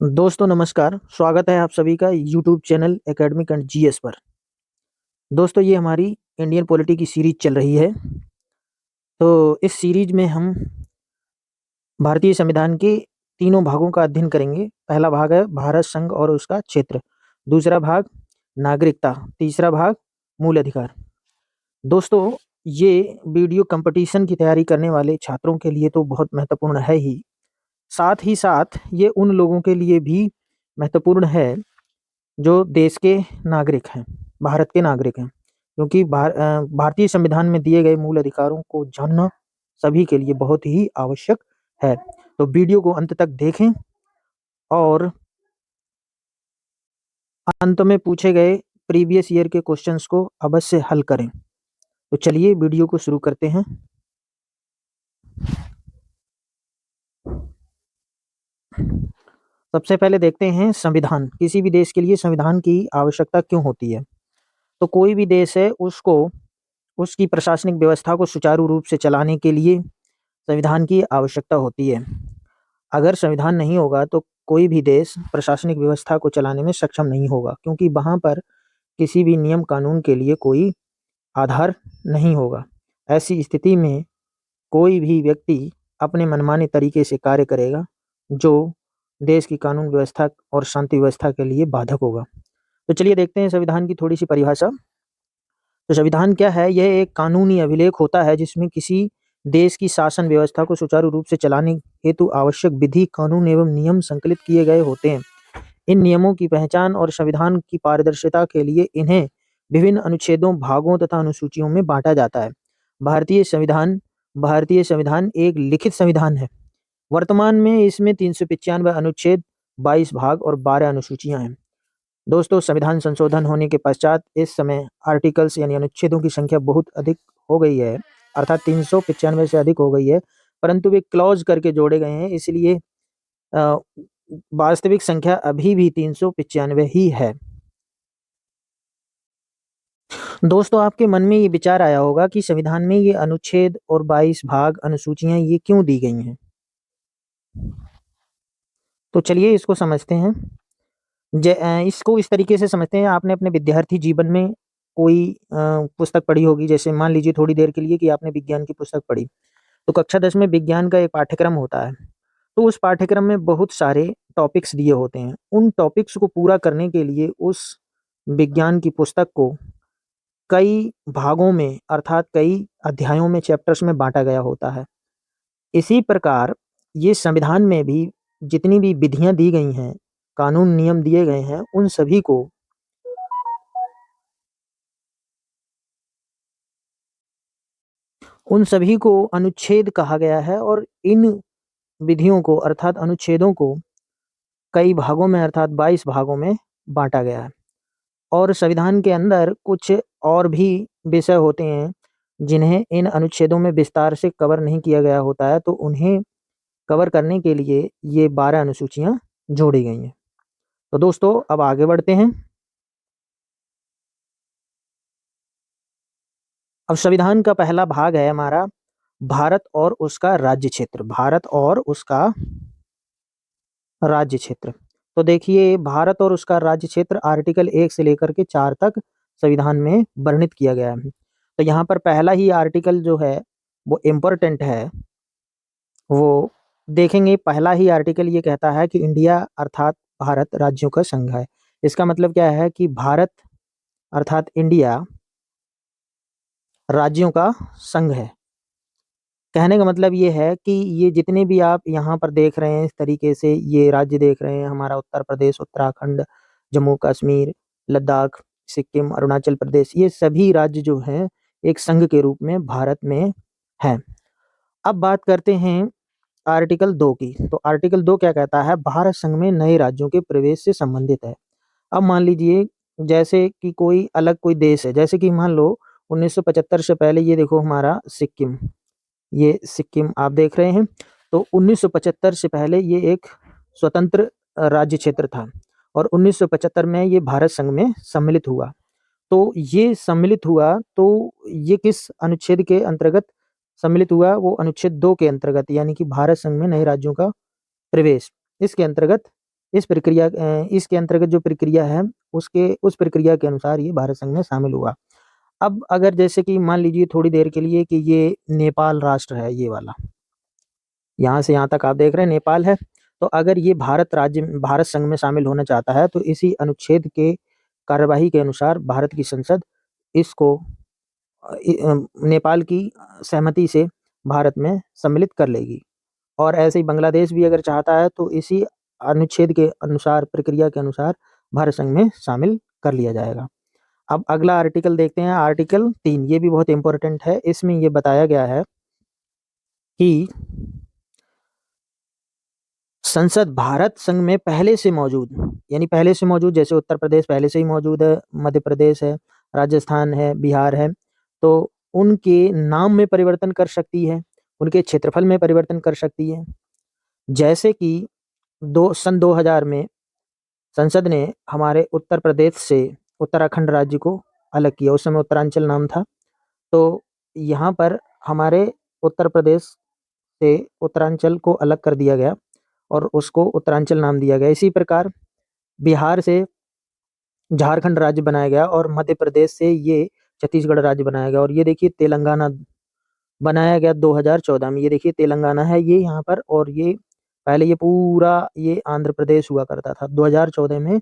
दोस्तों नमस्कार, स्वागत है आप सभी का YouTube channel academic and GS पर। दोस्तों ये हमारी इंडियन पॉलिटी की सीरीज चल रही है। तो इस सीरीज में हम भारतीय संविधान के तीनों भागों का अध्ययन करेंगे। पहला भाग है भारत संघ और उसका क्षेत्र, दूसरा भाग नागरिकता, तीसरा भाग मूल अधिकार। दोस्तों ये वीडियो कंपटीशन की तैयारी करने वाले छात्रों के लिए तो बहुत महत्वपूर्ण है ही साथ ये उन लोगों के लिए भी महत्वपूर्ण है जो देश के नागरिक हैं, भारत के नागरिक हैं, क्योंकि भारतीय संविधान में दिए गए मूल अधिकारों को जानना सभी के लिए बहुत ही आवश्यक है। तो वीडियो को अंत तक देखें और अंत में पूछे गए प्रीवियस ईयर के क्वेश्चंस को अवश्य हल करें। तो चलिए वीडियो को शुरू करते हैं। सबसे पहले देखते हैं संविधान। किसी भी देश के लिए संविधान की आवश्यकता क्यों होती है? तो कोई भी देश है उसको उसकी प्रशासनिक व्यवस्था को सुचारू रूप से चलाने के लिए संविधान की आवश्यकता होती है। अगर संविधान नहीं होगा तो कोई भी देश प्रशासनिक व्यवस्था को चलाने में सक्षम नहीं होगा, क्योंकि वहाँ पर किसी भी नियम कानून के लिए कोई आधार नहीं होगा। ऐसी स्थिति में कोई भी व्यक्ति अपने मनमाने तरीके से कार्य करेगा जो देश की कानून व्यवस्था और शांति व्यवस्था के लिए बाधक होगा। तो चलिए देखते हैं संविधान की थोड़ी सी परिभाषा। तो संविधान क्या है? यह एक कानूनी अभिलेख होता है जिसमें किसी देश की शासन व्यवस्था को सुचारू रूप से चलाने हेतु आवश्यक विधि, कानून एवं नियम संकलित किए गए होते हैं। इन नियमों की पहचान और संविधान की पारदर्शिता के लिए इन्हें विभिन्न अनुच्छेदों, भागों तथा अनुसूचियों में बांटा जाता है। भारतीय संविधान एक लिखित संविधान है। वर्तमान में इसमें 395 अनुच्छेद, 22 भाग और 12 अनुसूचियां हैं। दोस्तों संविधान संशोधन होने के पश्चात इस समय आर्टिकल्स यानी अनुच्छेदों की संख्या बहुत अधिक हो गई है, अर्थात 395 से अधिक हो गई है, परंतु वे क्लॉज करके जोड़े गए हैं, इसलिए वास्तविक संख्या अभी भी 395 ही है। दोस्तों आपके मन में ये विचार आया होगा कि संविधान में ये अनुच्छेद और 22 भाग, अनुसूचियां ये क्यों दी गई हैं? तो चलिए इसको समझते हैं। इसको इस तरीके से समझते हैं। आपने अपने विद्यार्थी जीवन में कोई पुस्तक पढ़ी होगी। जैसे मान लीजिए थोड़ी देर के लिए कि आपने विज्ञान की पुस्तक पढ़ी, तो कक्षा 10 में विज्ञान का एक पाठ्यक्रम होता है। तो उस पाठ्यक्रम में बहुत सारे टॉपिक्स दिए होते हैं। उन टॉपिक्स को पूरा करने के लिए उस विज्ञान की पुस्तक को कई भागों में अर्थात कई अध्यायों में, चैप्टर्स में बांटा गया होता है। इसी प्रकार ये संविधान में भी जितनी भी विधियां दी गई हैं, कानून नियम दिए गए हैं, उन सभी को अनुच्छेद कहा गया है और इन विधियों को अर्थात अनुच्छेदों को कई भागों में अर्थात 22 भागों में बांटा गया है। और संविधान के अंदर कुछ और भी विषय होते हैं जिन्हें इन अनुच्छेदों में विस्तार से कवर नहीं किया गया होता है, तो उन्हें कवर करने के लिए ये 12 अनुसूचियां जोड़ी गई हैं। तो दोस्तों अब आगे बढ़ते हैं। अब संविधान का पहला भाग है हमारा भारत और उसका राज्य क्षेत्र। भारत और उसका राज्य क्षेत्र। तो देखिए भारत और उसका राज्य क्षेत्र आर्टिकल 1 से लेकर के 4 तक संविधान में वर्णित किया गया है। तो यहाँ पर पहला ही आर्टिकल जो है वो इम्पोर्टेंट है, वो देखेंगे। पहला ही आर्टिकल ये कहता है कि इंडिया अर्थात भारत राज्यों का संघ है। इसका मतलब क्या है कि भारत अर्थात इंडिया राज्यों का संघ है। कहने का मतलब ये है कि ये जितने भी आप यहाँ पर देख रहे हैं, इस तरीके से ये राज्य देख रहे हैं, हमारा उत्तर प्रदेश, उत्तराखंड, जम्मू कश्मीर, लद्दाख, सिक्किम, अरुणाचल प्रदेश, ये सभी राज्य जो हैं एक संघ के रूप में भारत में हैं। अब बात करते हैं आर्टिकल 2 की। तो आर्टिकल 2 क्या कहता है? भारत संघ में नए राज्यों के प्रवेश से संबंधित है। अब मान लीजिए जैसे कि कोई अलग कोई देश है, जैसे कि मान लो 1975 से पहले ये देखो हमारा सिक्किम, ये सिक्किम आप देख रहे हैं। तो 1975 से पहले ये एक स्वतंत्र राज्य क्षेत्र था और 1975 में ये भारत संघ में सम्मिलित हुआ। तो ये सम्मिलित हुआ तो ये किस अनुच्छेद के अंतर्गत सम्मिलित हुआ? वो अनुच्छेद 2 के अंतर्गत, यानी कि भारत संघ में नए राज्यों का प्रवेश, इसके अंतर्गत इसके अंतर्गत जो प्रक्रिया है उस प्रक्रिया के अनुसार ये भारत संघ में शामिल हुआ। अब अगर जैसे कि मान लीजिए थोड़ी देर के लिए कि ये नेपाल राष्ट्र है, ये वाला, यहाँ से यहाँ तक आप देख रहे हैं नेपाल है। तो अगर ये भारत संघ में शामिल होना चाहता है तो इसी अनुच्छेद के कार्यवाही के अनुसार भारत की संसद इसको नेपाल की सहमति से भारत में सम्मिलित कर लेगी। और ऐसे ही बांग्लादेश भी अगर चाहता है तो इसी अनुच्छेद के अनुसार, प्रक्रिया के अनुसार भारत संघ में शामिल कर लिया जाएगा। अब अगला आर्टिकल देखते हैं, आर्टिकल 3। ये भी बहुत इंपॉर्टेंट है। इसमें ये बताया गया है कि संसद भारत संघ में पहले से मौजूद, यानी पहले से मौजूद, जैसे उत्तर प्रदेश पहले से ही मौजूद है, मध्य प्रदेश है, राजस्थान है, बिहार है, तो उनके नाम में परिवर्तन कर सकती है, उनके क्षेत्रफल में परिवर्तन कर सकती है। जैसे कि सन 2000 में संसद ने हमारे उत्तर प्रदेश से उत्तराखंड राज्य को अलग किया। उस समय उत्तरांचल नाम था। तो यहाँ पर हमारे उत्तर प्रदेश से उत्तरांचल को अलग कर दिया गया और उसको उत्तरांचल नाम दिया गया। इसी प्रकार बिहार से झारखंड राज्य बनाया गया और मध्य प्रदेश से ये छत्तीसगढ़ राज्य बनाया गया। और ये देखिए तेलंगाना बनाया गया 2014 में। ये देखिए तेलंगाना है ये यहाँ पर, और ये पहले ये पूरा ये आंध्र प्रदेश हुआ करता था। 2014 में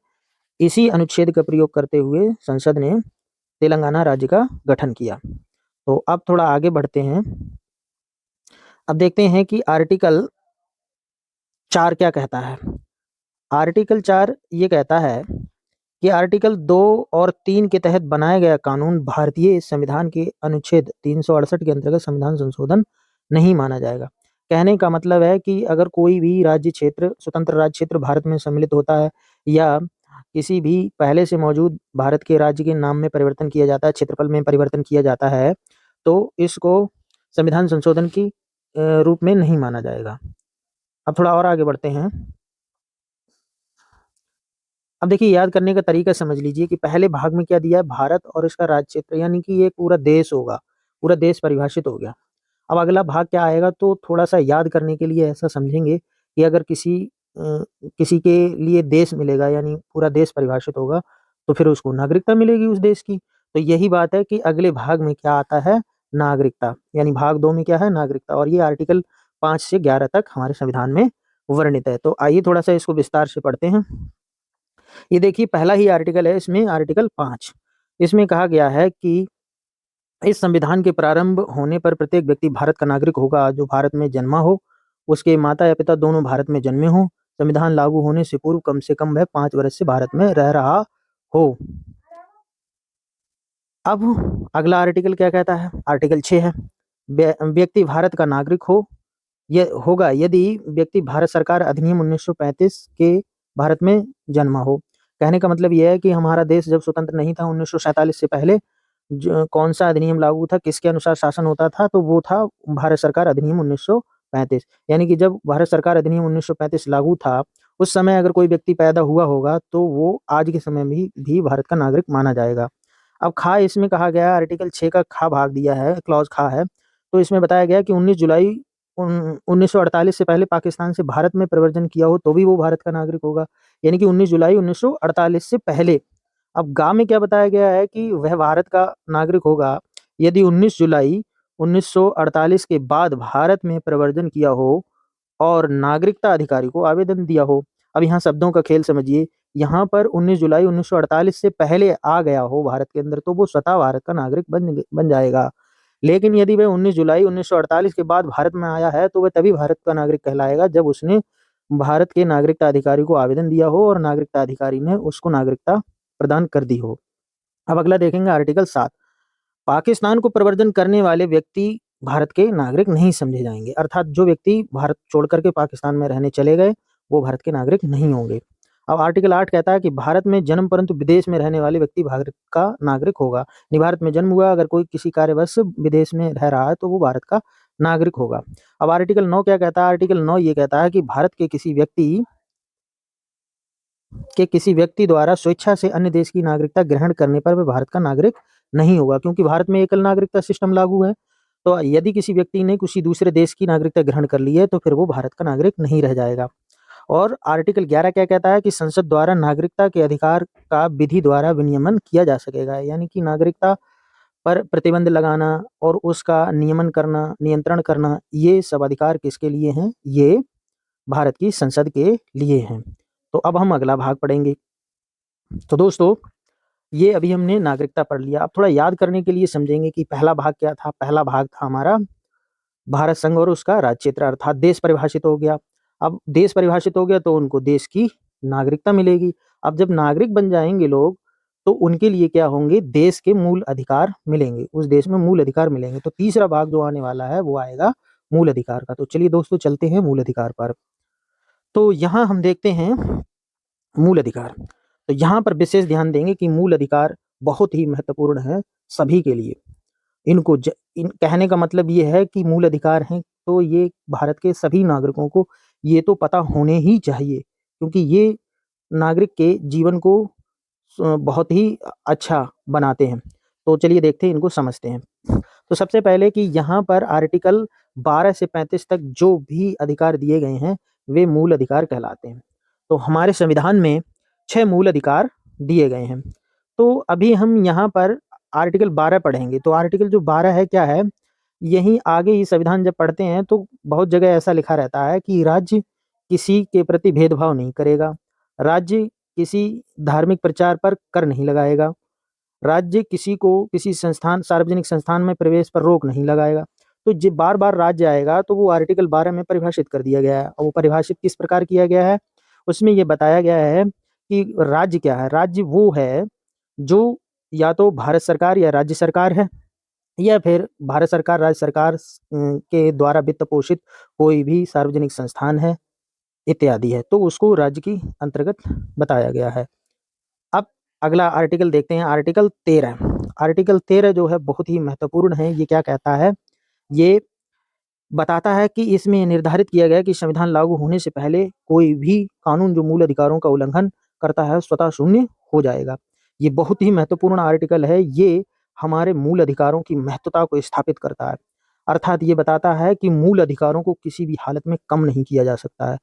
इसी अनुच्छेद का प्रयोग करते हुए संसद ने तेलंगाना राज्य का गठन किया। तो अब थोड़ा आगे बढ़ते हैं। अब देखते हैं कि आर्टिकल 4 क्या कहता है। आर्टिकल 4 ये कहता है कि आर्टिकल 2 और 3 के तहत बनाया गया कानून भारतीय संविधान के अनुच्छेद 368 के अंतर्गत संविधान संशोधन नहीं माना जाएगा। कहने का मतलब है कि अगर कोई भी राज्य क्षेत्र, स्वतंत्र राज्य क्षेत्र भारत में सम्मिलित होता है या किसी भी पहले से मौजूद भारत के राज्य के नाम में परिवर्तन किया जाता है, क्षेत्रफल में परिवर्तन किया जाता है, तो इसको संविधान संशोधन की रूप में नहीं माना जाएगा। अब थोड़ा और आगे बढ़ते हैं। अब देखिए याद करने का तरीका समझ लीजिए कि पहले भाग में क्या दिया है, भारत और इसका राज्य क्षेत्र, यानी कि ये पूरा देश होगा, पूरा देश परिभाषित हो गया। अब अगला भाग क्या आएगा, तो थोड़ा सा याद करने के लिए ऐसा समझेंगे कि अगर किसी के लिए देश मिलेगा, यानी पूरा देश परिभाषित होगा, तो फिर उसको नागरिकता मिलेगी उस देश की। तो यही बात है कि अगले भाग में क्या आता है, नागरिकता, यानी भाग 2 में क्या है, नागरिकता। और ये आर्टिकल 5 से 11 तक हमारे संविधान में वर्णित है। तो आइए थोड़ा सा इसको विस्तार से पढ़ते हैं। ये देखिए पहला ही आर्टिकल है इसमें, आर्टिकल 5। इसमें कहा गया है कि इस संविधान के प्रारंभ होने पर प्रत्येक व्यक्ति भारत का नागरिक होगा जो भारत में जन्मा हो, उसके माता या पिता दोनों भारत में जन्मे हों, संविधान लागू होने से पूर्व कम से कम वह 5 वर्ष से भारत में रह रहा हो। अब अगला आर्टिकल क्या कहता है, आर्टिकल 6 है, व्यक्ति भारत का नागरिक होगा यदि व्यक्ति भारत सरकार अधिनियम 1935 के भारत में जन्मा हो। कहने का मतलब यह है कि हमारा देश जब स्वतंत्र नहीं था 1947 से पहले कौन सा अधिनियम लागू था, किसके अनुसार शासन होता था, तो वो था भारत सरकार अधिनियम 1935। यानी कि जब भारत सरकार अधिनियम 1935 लागू था, उस समय अगर कोई व्यक्ति पैदा हुआ होगा तो वो आज के समय में भी भारत का नागरिक माना जाएगा। अब खा इसमें कहा गया है, आर्टिकल 6 का खा भाग दिया है, क्लॉज खा है। तो इसमें बताया गया कि 19 जुलाई 1948 से पहले पाकिस्तान से भारत में प्रव्रजन किया हो तो भी वो भारत का नागरिक होगा, यानी कि 19 जुलाई 1948 से पहले। अब गा में क्या बताया गया है कि वह भारत का नागरिक होगा यदि 19 जुलाई 1948 के बाद भारत में प्रव्रजन किया हो और नागरिकता अधिकारी को आवेदन दिया हो। अब यहाँ शब्दों का खेल समझिए, यहाँ पर 19 जुलाई 1948 से पहले आ गया हो भारत के अंदर तो वो स्वतः भारत का नागरिक बन जाएगा। लेकिन यदि वह 19 जुलाई 1948 के बाद भारत में आया है तो वह तभी भारत का नागरिक कहलाएगा जब उसने भारत के नागरिकता अधिकारी को आवेदन दिया हो और नागरिकता अधिकारी ने उसको नागरिकता प्रदान कर दी हो। अब अगला देखेंगे आर्टिकल 7। पाकिस्तान को प्रव्रजन करने वाले व्यक्ति भारत के नागरिक नहीं समझे जाएंगे, अर्थात जो व्यक्ति भारत छोड़ करके पाकिस्तान में रहने चले गए वो भारत के नागरिक नहीं होंगे। अब आर्टिकल 8 कहता है कि भारत में जन्म परंतु विदेश में रहने वाले व्यक्ति भारत का नागरिक होगा। नहीं, भारत में जन्म हुआ, अगर कोई किसी कार्यवश विदेश में रह रहा है तो वो भारत का नागरिक होगा। अब आर्टिकल 9 क्या कहता है, आर्टिकल 9 ये कहता है कि भारत के किसी व्यक्ति द्वारा स्वेच्छा से अन्य देश की नागरिकता ग्रहण करने पर वह भारत का नागरिक नहीं होगा, क्योंकि भारत में एकल नागरिकता सिस्टम लागू है। तो यदि किसी व्यक्ति ने किसी दूसरे देश की नागरिकता ग्रहण कर ली है तो फिर वो भारत का नागरिक नहीं रह जाएगा। और आर्टिकल 11 क्या कहता है कि संसद द्वारा नागरिकता के अधिकार का विधि द्वारा विनियमन किया जा सकेगा, यानी कि नागरिकता पर प्रतिबंध लगाना और उसका नियमन करना, नियंत्रण करना, ये सब अधिकार किसके लिए हैं? ये भारत की संसद के लिए हैं। तो अब हम अगला भाग पढ़ेंगे। तो दोस्तों, ये अभी हमने नागरिकता पढ़ लिया। अब थोड़ा याद करने के लिए समझेंगे कि पहला भाग क्या था। पहला भाग था हमारा भारत संघ और उसका राज्य क्षेत्र, अर्थात देश परिभाषित हो गया। अब देश परिभाषित हो गया तो उनको देश की नागरिकता मिलेगी। अब जब नागरिक बन जाएंगे लोग, तो उनके लिए क्या होंगे? देश के मूल अधिकार मिलेंगे, उस देश में मूल अधिकार मिलेंगे। तो तीसरा भाग जो आने वाला है वो आएगा मूल अधिकार का। तो चलिए दोस्तों, चलते हैं मूल अधिकार पर। तो यहाँ हम देखते हैं मूल अधिकार। तो यहाँ पर विशेष ध्यान देंगे कि मूल अधिकार बहुत ही महत्वपूर्ण है सभी के लिए। इनको कहने का मतलब ये है कि मूल अधिकार हैं, तो ये भारत के सभी नागरिकों को ये तो पता होने ही चाहिए, क्योंकि ये नागरिक के जीवन को बहुत ही अच्छा बनाते हैं। तो चलिए देखते हैं, इनको समझते हैं। तो सबसे पहले कि यहाँ पर आर्टिकल 12 से 35 तक जो भी अधिकार दिए गए हैं वे मूल अधिकार कहलाते हैं। तो हमारे संविधान में 6 मूल अधिकार दिए गए हैं। तो अभी हम यहाँ पर आर्टिकल 12 पढ़ेंगे। तो आर्टिकल जो 12 है क्या है? यहीं आगे ही संविधान जब पढ़ते हैं तो बहुत जगह ऐसा लिखा रहता है कि राज्य किसी के प्रति भेदभाव नहीं करेगा, राज्य किसी धार्मिक प्रचार पर कर नहीं लगाएगा, राज्य किसी को किसी संस्थान, सार्वजनिक संस्थान में प्रवेश पर रोक नहीं लगाएगा। तो जो बार-बार राज्य आएगा तो वो आर्टिकल 12 में परिभाषित कर दिया गया है। और वो परिभाषित किस प्रकार किया गया है? उसमें ये बताया गया है कि राज्य क्या है? राज्य वो है जो या तो भारत सरकार या राज्य सरकार है, या फिर भारत सरकार, राज्य सरकार के द्वारा वित्त पोषित कोई भी सार्वजनिक संस्थान है, इत्यादि है। तो उसको राज्य की अंतर्गत बताया गया है। अब अगला आर्टिकल देखते हैं, आर्टिकल 13। आर्टिकल 13 जो है बहुत ही महत्वपूर्ण है। ये क्या कहता है? ये बताता है कि इसमें निर्धारित किया गया है कि संविधान लागू होने से पहले कोई भी कानून जो मूल अधिकारों का उल्लंघन करता है स्वतः शून्य हो जाएगा। ये बहुत ही महत्वपूर्ण आर्टिकल है। ये हमारे मूल अधिकारों की महत्वता को स्थापित करता है। अर्थात ये बताता है कि मूल अधिकारों को किसी भी हालत में कम नहीं किया जा सकता है।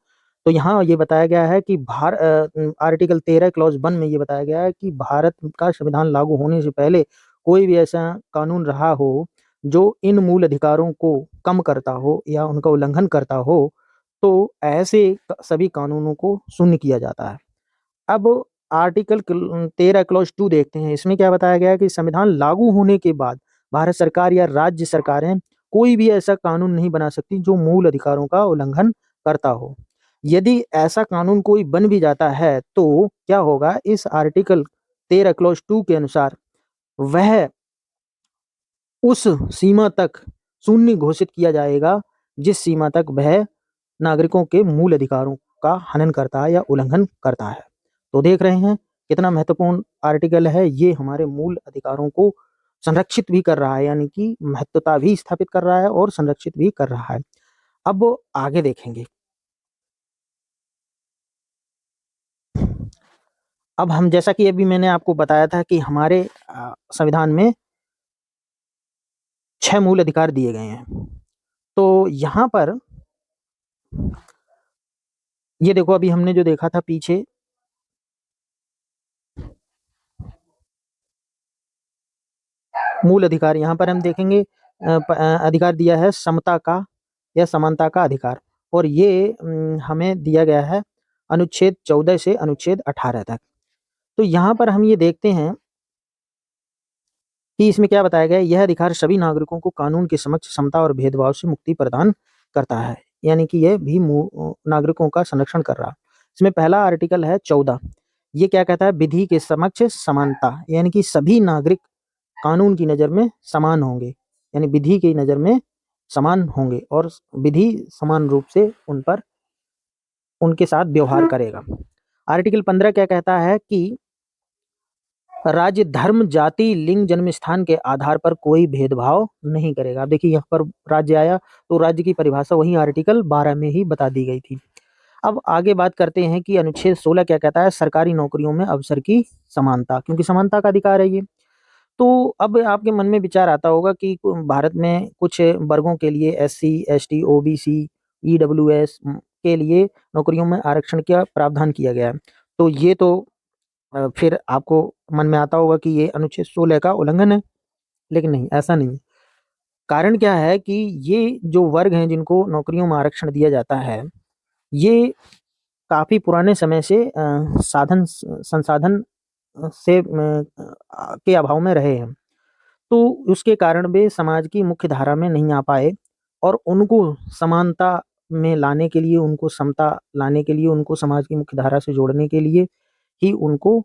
तो यहाँ ये बताया गया है कि आर्टिकल 13 क्लॉज 1 में ये बताया गया है कि भारत का संविधान लागू होने से पहले कोई भी ऐसा कानून रहा हो जो इन मूल अधिकारों को कम करता हो या उनका उल्लंघन करता हो, तो ऐसे सभी कानूनों को शून्य किया जाता है। अब आर्टिकल 13 क्लॉज 2 देखते हैं। इसमें क्या बताया गया है कि संविधान लागू होने के बाद भारत सरकार या राज्य सरकारें कोई भी ऐसा कानून नहीं बना सकती जो मूल अधिकारों का उल्लंघन करता हो। यदि ऐसा कानून कोई बन भी जाता है तो क्या होगा? इस आर्टिकल 13 क्लॉज 2 के अनुसार वह उस सीमा तक शून्य घोषित किया जाएगा जिस सीमा तक वह नागरिकों के मूल अधिकारों का हनन करता है या उल्लंघन करता है। तो देख रहे हैं कितना महत्वपूर्ण आर्टिकल है। ये हमारे मूल अधिकारों को संरक्षित भी कर रहा है, यानी कि महत्वता भी स्थापित कर रहा है और संरक्षित भी कर रहा है। अब आगे देखेंगे। अब हम, जैसा कि अभी मैंने आपको बताया था कि हमारे संविधान में 6 मूल अधिकार दिए गए हैं। तो यहाँ पर ये देखो, अभी हमने जो देखा था पीछे, मूल अधिकार, यहाँ पर हम देखेंगे अधिकार दिया है समता का या समानता का अधिकार, और ये हमें दिया गया है अनुच्छेद 14 से अनुच्छेद 18 तक। तो यहाँ पर हम ये देखते हैं कि इसमें क्या बताया गया है? यह अधिकार सभी नागरिकों को कानून के समक्ष समता और भेदभाव से मुक्ति प्रदान करता है, यानी कि यह भी नागरिकों का संरक्षण कर रहा है। इसमें पहला आर्टिकल है 14। ये क्या कहता है? विधि के समक्ष समानता, यानी कि सभी नागरिक कानून की नज़र में समान होंगे, यानी विधि की नज़र में समान होंगे और विधि समान रूप से उन पर उनके साथ व्यवहार करेगा। आर्टिकल 15 क्या कहता है कि राज्य धर्म, जाति, लिंग, जन्म स्थान के आधार पर कोई भेदभाव नहीं करेगा। अब देखिए यहाँ पर राज्य आया तो राज्य की परिभाषा वही आर्टिकल 12 में ही बता दी गई थी। अब आगे बात करते हैं कि अनुच्छेद 16 क्या कहता है? सरकारी नौकरियों में अवसर की समानता, क्योंकि समानता का अधिकार है ये। तो अब आपके मन में विचार आता होगा कि भारत में कुछ वर्गों के लिए एससी, एसटी, ओबीसी, ईडब्ल्यूएस, के लिए नौकरियों में आरक्षण का प्रावधान किया गया है। तो ये तो फिर आपको मन में आता होगा कि ये अनुच्छेद 16 का उल्लंघन है, लेकिन नहीं, ऐसा नहीं है। कारण क्या है कि ये जो वर्ग हैं जिनको नौकरियों में आरक्षण दिया जाता है, ये काफ़ी पुराने समय से संसाधन से के अभाव में रहे हैं। तो उसके कारण वे समाज की मुख्य धारा में नहीं आ पाए और उनको समानता में लाने के लिए, उनको समता लाने के लिए, उनको समाज की मुख्य धारा से जोड़ने के लिए ही उनको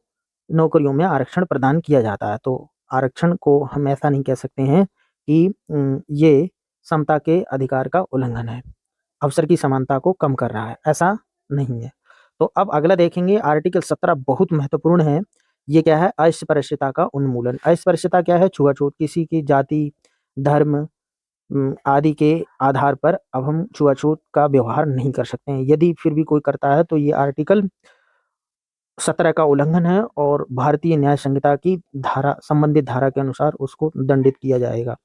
नौकरियों में आरक्षण प्रदान किया जाता है। तो आरक्षण को हम ऐसा नहीं कह सकते हैं कि ये समता के अधिकार का उल्लंघन है, अवसर की समानता को कम कर रहा है, ऐसा नहीं है। तो अब अगला देखेंगे, आर्टिकल 17 बहुत महत्वपूर्ण है। ये क्या है? अस्पृश्यता का उन्मूलन। अस्पृश्यता क्या है? छुआछूत, किसी की जाति, धर्म आदि के आधार पर अब हम छुआछूत का व्यवहार नहीं कर सकते हैं। यदि फिर भी कोई करता है तो ये आर्टिकल 17 का उल्लंघन है और भारतीय न्याय संहिता की धारा, संबंधित धारा के अनुसार उसको दंडित किया जाएगा,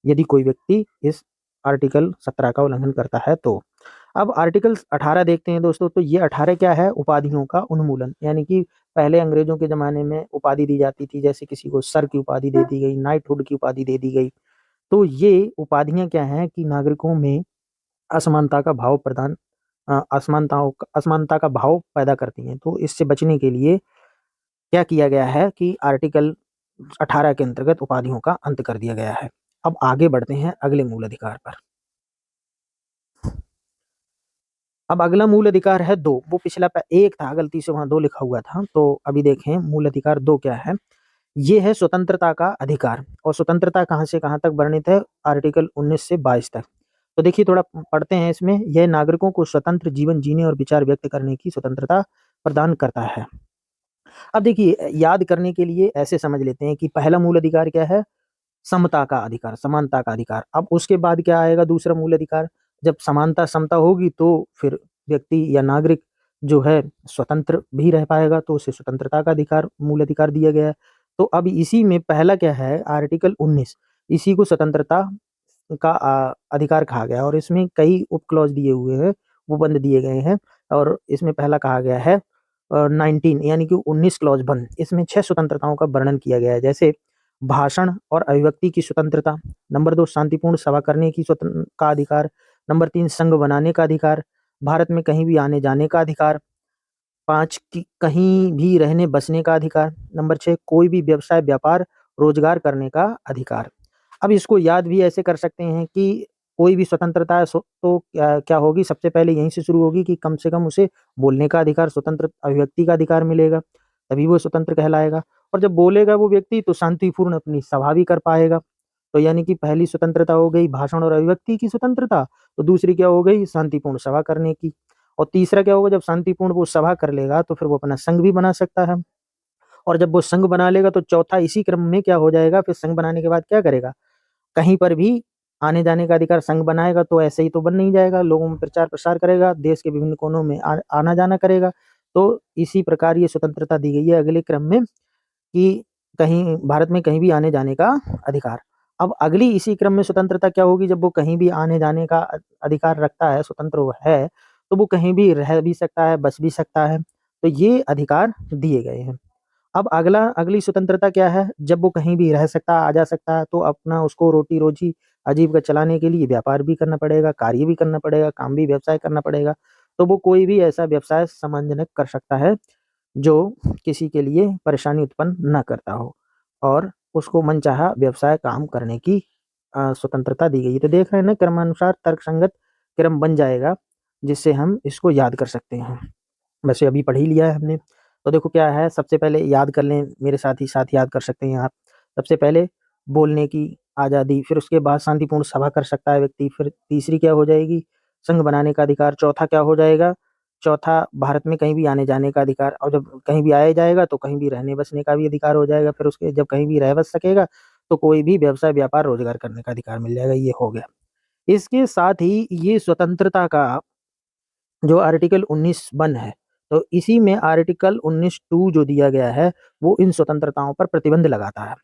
यदि कोई व्यक्ति इस आर्टिकल 17 का उल्लंघन करता है तो। अब आर्टिकल 18 देखते हैं दोस्तों। तो ये 18 क्या है? उपाधियों का उन्मूलन। यानी कि पहले अंग्रेजों के ज़माने में उपाधि दी जाती थी, जैसे किसी को सर की उपाधि दे दी गई, नाइटहुड की उपाधि दे दी गई। तो ये उपाधियाँ क्या हैं कि नागरिकों में असमानता का भाव प्रदान असमानता का भाव पैदा करती हैं। तो इससे बचने के लिए क्या किया गया है कि आर्टिकल 18 के अंतर्गत उपाधियों का अंत कर दिया गया है। अब आगे बढ़ते हैं अगले मूल अधिकार पर। अब अगला मूल अधिकार है 2, वो पिछला 1 था, गलती से वहाँ 2 लिखा हुआ था। तो अभी देखें मूल अधिकार 2 क्या है? ये है स्वतंत्रता का अधिकार, और स्वतंत्रता कहाँ से कहाँ तक वर्णित है? आर्टिकल 19 से 22 तक। तो देखिए थोड़ा पढ़ते हैं इसमें। यह नागरिकों को स्वतंत्र जीवन जीने और विचार व्यक्त करने की स्वतंत्रता प्रदान करता है। अब देखिए, याद करने के लिए ऐसे समझ लेते हैं कि पहला मूल अधिकार क्या है? समता का अधिकार, समानता का अधिकार। अब उसके बाद क्या आएगा? दूसरा मूल अधिकार। जब समानता समता होगी तो फिर व्यक्ति या नागरिक जो है स्वतंत्र भी रह पाएगा, तो उसे स्वतंत्रता का अधिकार, मूल अधिकार दिया गया है। तो अब इसी में पहला क्या है? आर्टिकल 19, इसी को स्वतंत्रता का अधिकार कहा गया है और इसमें कई उप क्लॉज दिए हुए हैं, वो बंद दिए गए हैं। और इसमें पहला कहा गया है 19 यानी कि 19 क्लॉज बंद। इसमें 6 स्वतंत्रताओं का वर्णन किया गया है, जैसे भाषण और अभिव्यक्ति की स्वतंत्रता। नंबर 2, शांतिपूर्ण सभा करने की का अधिकार। नंबर 3, संघ बनाने का अधिकार। भारत में कहीं भी आने जाने का अधिकार। 5, कि कहीं भी रहने बसने का अधिकार। नंबर 6, कोई भी व्यवसाय, व्यापार, रोजगार करने का अधिकार। अब इसको याद भी ऐसे कर सकते हैं कि कोई भी स्वतंत्रता है तो क्या क्या होगी? सबसे पहले यहीं से शुरू होगी कि कम से कम उसे बोलने का अधिकार, स्वतंत्र अभिव्यक्ति का अधिकार मिलेगा, तभी वो स्वतंत्र कहलाएगा। और जब बोलेगा वो व्यक्ति तो शांतिपूर्ण अपनी सभा भी कर पाएगा। तो यानी कि पहली स्वतंत्रता हो गई भाषण और अभिव्यक्ति की स्वतंत्रता, तो दूसरी क्या हो गई? शांतिपूर्ण सभा करने की। और तीसरा क्या होगा? जब शांतिपूर्ण वो सभा कर लेगा तो फिर वो अपना संघ भी बना सकता है। और जब वो संघ बना लेगा तो चौथा इसी क्रम में क्या हो जाएगा? फिर संघ बनाने के बाद क्या करेगा? कहीं पर भी आने जाने का अधिकार। संघ बनाएगा तो ऐसे ही तो बन नहीं जाएगा, लोगों में प्रचार प्रसार करेगा, देश के विभिन्न कोनों में आना जाना करेगा। तो इसी प्रकार ये स्वतंत्रता दी गई है अगले क्रम में कि कहीं भारत में कहीं भी आने जाने का अधिकार। अब अगली इसी क्रम में स्वतंत्रता क्या होगी? जब वो कहीं भी आने जाने का अधिकार रखता है, स्वतंत्र वो है, तो वो कहीं भी रह भी सकता है, बस भी सकता है। तो ये अधिकार दिए गए हैं। अब अगली स्वतंत्रता क्या है? जब वो कहीं भी रह सकता है, आ जा सकता है, तो अपना उसको रोटी-रोजी आजीविका चलाने के लिए व्यापार भी करना पड़ेगा, कार्य भी करना पड़ेगा, काम भी, व्यवसाय करना पड़ेगा। तो वो कोई भी ऐसा व्यवसाय सम्मानजनक कर सकता है, जो किसी के लिए परेशानी उत्पन्न ना करता हो और उसको मनचाहा व्यवसाय काम करने की स्वतंत्रता दी गई है। तो देख रहे हैं ना, क्रमानुसार तर्कसंगत क्रम बन जाएगा, जिससे हम इसको याद कर सकते हैं। वैसे अभी पढ़ ही लिया है हमने। तो देखो क्या है, सबसे पहले याद कर लें, मेरे साथ ही साथ याद कर सकते हैं आप। सबसे पहले बोलने की आज़ादी, फिर उसके बाद शांतिपूर्ण सभा कर सकता है व्यक्ति, फिर तीसरी क्या हो जाएगी? संघ बनाने का अधिकार। चौथा क्या हो जाएगा? चौथा भारत में कहीं भी आने-जाने का अधिकार, और जब कहीं भी आया जाएगा तो कहीं भी रहने-बसने का भी अधिकार हो जाएगा। फिर उसके जब कहीं भी रह बस सकेगा तो कोई भी व्यवसाय, व्यापार, रोज़गार करने का अधिकार मिल जाएगा, ये हो गया। इसके साथ ही ये स्वतंत्रता का जो आर्टिकल 19 वन है, तो इसी में आर्टिकल 19 टू जो दिया गया है, वो इन स्वतंत्रताओं पर प्रतिबंध लगाता है।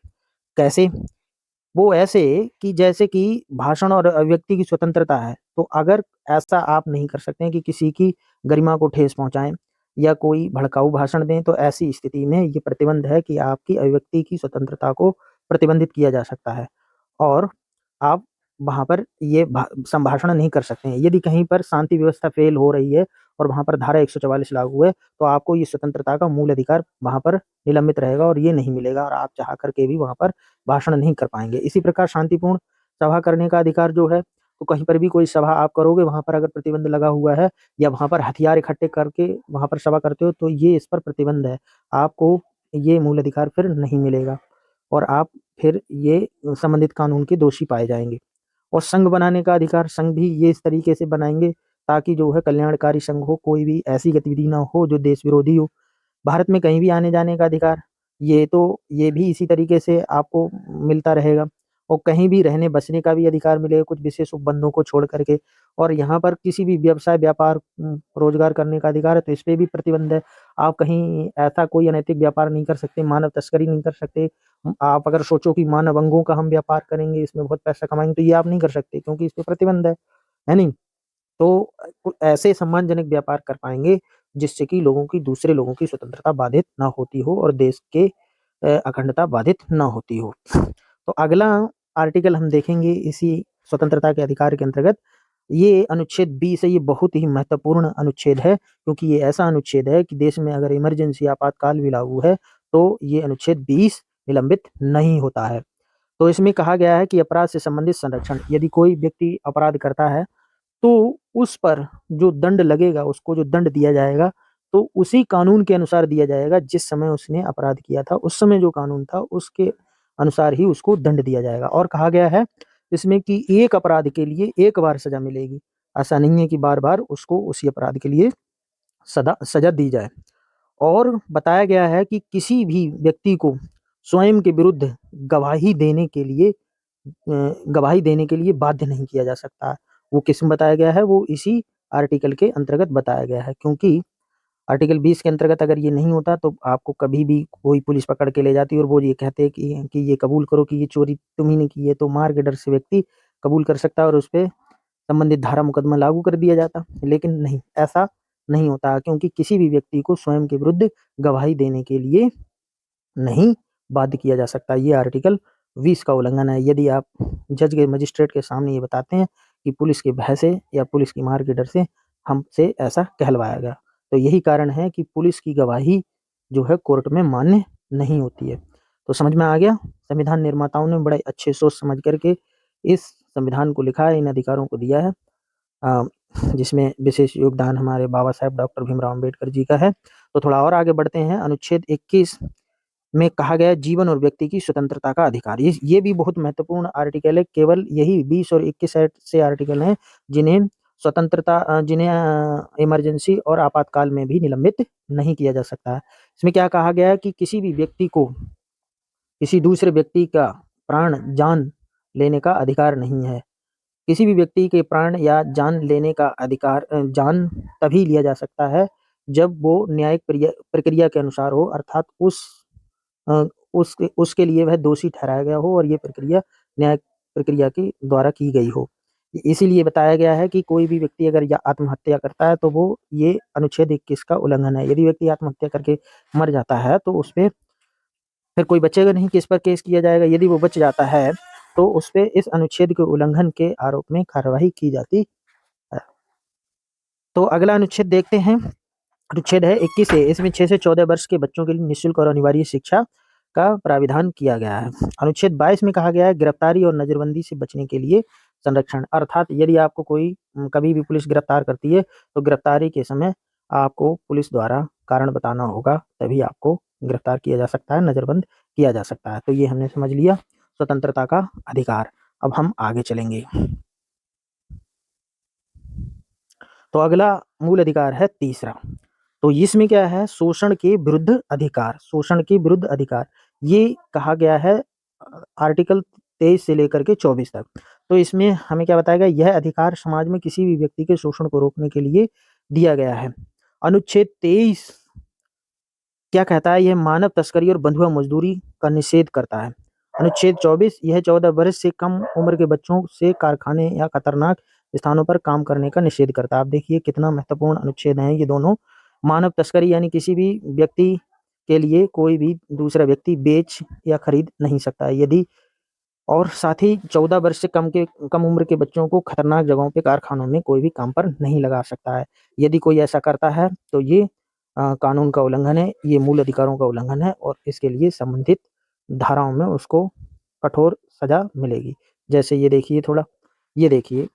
कैसे? वो ऐसे कि जैसे कि भाषण और अभिव्यक्ति की स्वतंत्रता है, तो अगर ऐसा आप नहीं कर सकते हैं कि किसी की गरिमा को ठेस पहुँचाएँ या कोई भड़काऊ भाषण दें, तो ऐसी स्थिति में ये प्रतिबंध है कि आपकी अभिव्यक्ति की स्वतंत्रता को प्रतिबंधित किया जा सकता है और आप वहाँ पर ये संभाषण नहीं कर सकते हैं। यदि कहीं पर शांति व्यवस्था फ़ेल हो रही है और वहाँ पर धारा 144 लागू है, तो आपको ये स्वतंत्रता का मूल अधिकार वहाँ पर निलंबित रहेगा और ये नहीं मिलेगा और आप चाह कर के भी वहाँ पर भाषण नहीं कर पाएँगे। इसी प्रकार शांतिपूर्ण सभा करने का अधिकार जो है, तो कहीं पर भी कोई सभा आप करोगे, वहाँ पर अगर प्रतिबंध लगा हुआ है या वहाँ पर हथियार इकट्ठे करके वहाँ पर सभा करते हो, तो ये इस पर प्रतिबंध है। आपको ये मूल अधिकार फिर नहीं मिलेगा और आप फिर ये संबंधित कानून के दोषी पाए जाएँगे। और संघ बनाने का अधिकार, संघ भी ये इस तरीके से बनाएँगे ताकि जो है कल्याणकारी संघ हो, कोई भी ऐसी गतिविधि ना हो जो देश विरोधी हो। भारत में कहीं भी आने-जाने का अधिकार, ये भी इसी तरीके से आपको मिलता रहेगा और कहीं भी रहने-बसने का भी अधिकार मिलेगा कुछ विशेष उपबंधों को छोड़ कर के और यहाँ पर किसी भी व्यवसाय, व्यापार रोज़गार करने का अधिकार है, तो इस पे भी प्रतिबंध है। आप कहीं ऐसा कोई अनैतिक व्यापार नहीं कर सकते, मानव तस्करी नहीं कर सकते। आप अगर सोचो कि मानव अंगों का हम व्यापार करेंगे, इसमें बहुत पैसा कमाएँगे, तो ये आप नहीं कर सकते क्योंकि इस पे प्रतिबंध है नहीं? तो ऐसे सम्मानजनक व्यापार कर पाएँगे, जिससे कि दूसरे लोगों की स्वतंत्रता बाधित ना होती हो और देश के अखंडता बाधित ना होती हो। तो अगला आर्टिकल हम देखेंगे इसी स्वतंत्रता के अधिकार के अंतर्गत, ये अनुच्छेद 20 है, ये बहुत ही महत्वपूर्ण अनुच्छेद है, क्योंकि ये ऐसा अनुच्छेद है कि देश में अगर इमरजेंसी आपातकाल भी लागू है, तो ये अनुच्छेद 20 निलंबित नहीं होता है। तो इसमें कहा गया है कि अपराध से संबंधित संरक्षण, यदि कोई व्यक्ति अपराध करता है तो उस पर जो दंड लगेगा, उसको जो दंड दिया जाएगा, तो उसी कानून के अनुसार दिया जाएगा जिस समय उसने अपराध किया था, उस समय जो कानून था उसके अनुसार ही उसको दंड दिया जाएगा और कहा गया है इसमें कि एक अपराध के लिए एक बार सज़ा मिलेगी। ऐसा नहीं है कि बार-बार उसको उसी अपराध के लिए सदा सज़ा दी जाए और बताया गया है कि किसी भी व्यक्ति को स्वयं के विरुद्ध गवाही देने के लिए गवाही देने के लिए बाध्य नहीं किया जा सकता। वो किसमें बताया गया है? वो इसी आर्टिकल के अंतर्गत बताया गया है क्योंकि आर्टिकल 20 के अंतर्गत अगर ये नहीं होता तो आपको कभी भी कोई पुलिस पकड़ के ले जाती और वो ये कहते कि ये कबूल करो कि ये चोरी तुम ही ने की है, तो मार के डर से व्यक्ति कबूल कर सकता है और उसपे संबंधित धारा मुकदमा लागू कर दिया जाता। लेकिन नहीं, ऐसा नहीं होता क्योंकि किसी भी व्यक्ति को स्वयं के विरुद्ध गवाही देने के लिए नहीं बाध्य किया जा सकता। ये आर्टिकल 20 का उल्लंघन है। यदि आप जज के मजिस्ट्रेट के सामने ये बताते हैं कि पुलिस के भय से या पुलिस की मार के डर से हमसे ऐसा कहलवाया गया, तो यही कारण है कि पुलिस की गवाही जो है कोर्ट में मान्य नहीं होती है। तो समझ में आ गया? संविधान निर्माताओं ने बड़े अच्छे सोच समझ कर के इस संविधान को लिखा है, इन अधिकारों को दिया है अ, जिसमें विशेष योगदान हमारे बाबा साहेब डॉक्टर भीमराव अम्बेडकर जी का है। तो थोड़ा और आगे बढ़ते हैं, अनुच्छेद 21 में कहा गया है जीवन और व्यक्ति की स्वतंत्रता का अधिकार। ये भी बहुत महत्वपूर्ण आर्टिकल है। केवल यही 20 और 21 ऐसे आर्टिकल हैं जिन्हें जिन्हें इमरजेंसी और आपातकाल में भी निलंबित नहीं किया जा सकता है। इसमें क्या कहा गया है कि किसी भी व्यक्ति को किसी दूसरे व्यक्ति का प्राण, जान लेने का अधिकार नहीं है। किसी भी व्यक्ति के प्राण या जान लेने का अधिकार जान तभी लिया जा सकता है जब वो न्यायिक प्रक्रिया के अनुसार हो अर्थात अ, उसके लिए वह दोषी ठहराया गया हो और ये प्रक्रिया न्यायिक प्रक्रिया के द्वारा की गई हो। इसीलिए बताया गया है कि कोई भी व्यक्ति अगर या आत्महत्या करता है तो वो ये अनुच्छेद 21 का उल्लंघन है। यदि व्यक्ति आत्महत्या करके मर जाता है तो उसपे फिर कोई बचेगा नहीं, किस पर केस किया जाएगा? यदि वो बच जाता है तो उसपे इस अनुच्छेद के उल्लंघन के आरोप में कार्यवाही की जाती है। तो अगला अनुच्छेद देखते हैं। अनुच्छेद है 21 ए, इसमें 6 से 14 वर्ष के बच्चों के लिए निःशुल्क और अनिवार्य शिक्षा का प्राविधान किया गया है। अनुच्छेद 22 में कहा गया है गिरफ्तारी और नज़रबंदी से बचने के लिए संरक्षण, अर्थात यदि आपको कोई कभी भी पुलिस गिरफ्तार करती है, तो गिरफ्तारी के समय आपको पुलिस द्वारा कारण बताना होगा, तभी आपको गिरफ्तार किया जा सकता है, नज़रबंद किया जा सकता है। तो ये हमने समझ लिया स्वतंत्रता का अधिकार। अब हम आगे चलेंगे। तो अगला मूल अधिकार है तीसरा। तो इसमें क्या है? शोषण के विरुद्ध अधिकार, शोषण के विरुद्ध अधिकार। ये कहा गया है आर्टिकल 23 से लेकर के 24 तक। तो इसमें हमें क्या बताया गया? यह अधिकार समाज में किसी भी व्यक्ति के शोषण को रोकने के लिए दिया गया है। अनुच्छेद 23 क्या कहता है? यह मानव तस्करी और बंधुआ मजदूरी का निषेध करता है। अनुच्छेद 24 यह 14 वर्ष से कम उम्र के बच्चों से कारखाने या खतरनाक स्थानों पर काम करने का निषेध करता है। आप देखिए कितना महत्वपूर्ण अनुच्छेद है ये दोनों। मानव तस्करी यानी किसी भी व्यक्ति के लिए कोई भी दूसरा व्यक्ति बेच या खरीद नहीं सकता है यदि, और साथ ही 14 वर्ष से कम उम्र के बच्चों को खतरनाक जगहों पे कारखानों में कोई भी काम पर नहीं लगा सकता है। यदि कोई ऐसा करता है तो ये कानून का उल्लंघन है, ये मूल अधिकारों का उल्लंघन है और इसके लिए संबंधित धाराओं में उसको कठोर सजा मिलेगी। जैसे ये देखिए थोड़ा, ये देखिए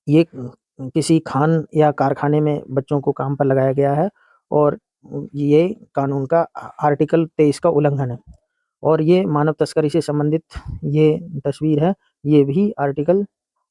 ये किसी खान या कारखाने में बच्चों को काम पर लगाया गया है और ये कानून का आर्टिकल 23 का उल्लंघन है। और ये मानव तस्करी से संबंधित ये तस्वीर है, ये भी आर्टिकल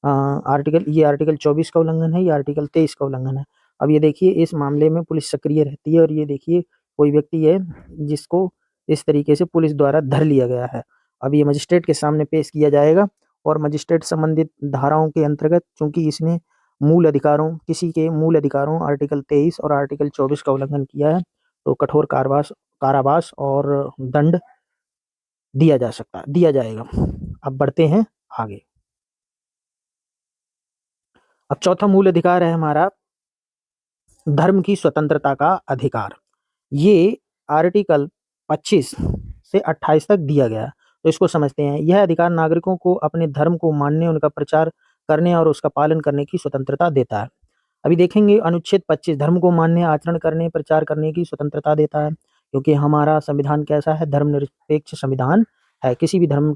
24 का उल्लंघन है, ये आर्टिकल 23 का उल्लंघन है। अब ये देखिए इस मामले में पुलिस सक्रिय रहती है और ये देखिए कोई व्यक्ति है जिसको इस तरीके से पुलिस द्वारा धर लिया गया है। अब ये मजिस्ट्रेट के सामने पेश किया जाएगा और मजिस्ट्रेट संबंधित धाराओं के अंतर्गत चूंकि इसने किसी के मूल अधिकारों आर्टिकल 23 और आर्टिकल 24 का उल्लंघन किया है तो कठोर कारावास और दंड दिया जाएगा। अब बढ़ते हैं आगे। अब चौथा मूल अधिकार है हमारा धर्म की स्वतंत्रता का अधिकार। ये आर्टिकल 25 से 28 तक दिया गया है। तो इसको समझते हैं। यह अधिकार नागरिकों को अपने धर्म को मानने, उनका प्रचार करने और उसका पालन करने की स्वतंत्रता देता है। अभी देखेंगे अनुच्छेद 25 धर्म को मानने, आचरण करने, प्रचार करने की स्वतंत्रता देता है क्योंकि हमारा संविधान कैसा है, धर्मनिरपेक्ष संविधान है। किसी भी धर्म